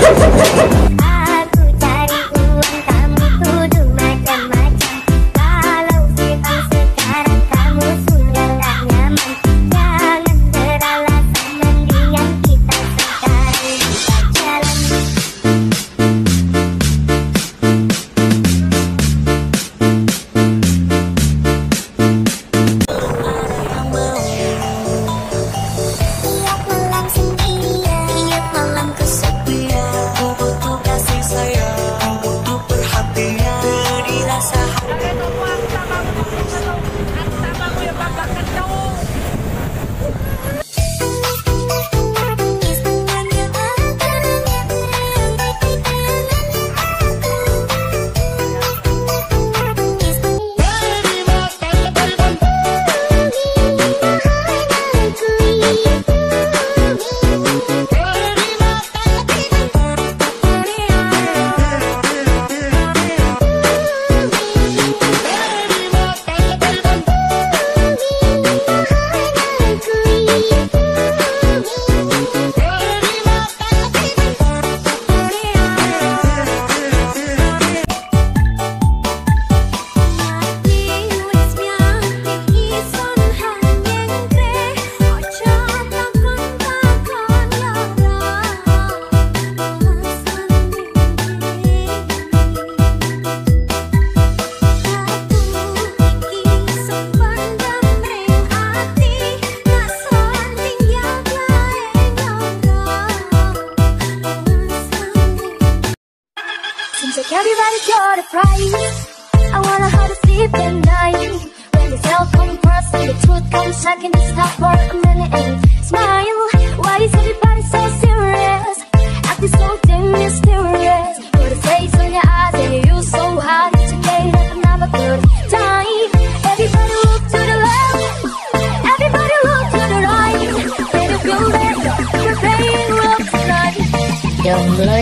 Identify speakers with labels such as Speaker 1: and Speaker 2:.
Speaker 1: Aku cari uang, kamu tuduh macam-macam. Kalau memang sekarang kamu sudah tak nyaman, jangan beralasan mendingan kita sekarang buka jalan. Tiap malam sendirian, tiap malam kesepian, ku butuh kasih sayang, butuh perhatian, dirasa like everybody got a price. I wanna how to sleep at night. When the telephone bursts and the truth comes second to stop for a minute and smile. Why is everybody so serious? Acting so damn mysterious. Put a face on your eyes and you so hard to get up another good time. Everybody look to the left, everybody look to the right. And if you're there, we're playing love tonight. Young love.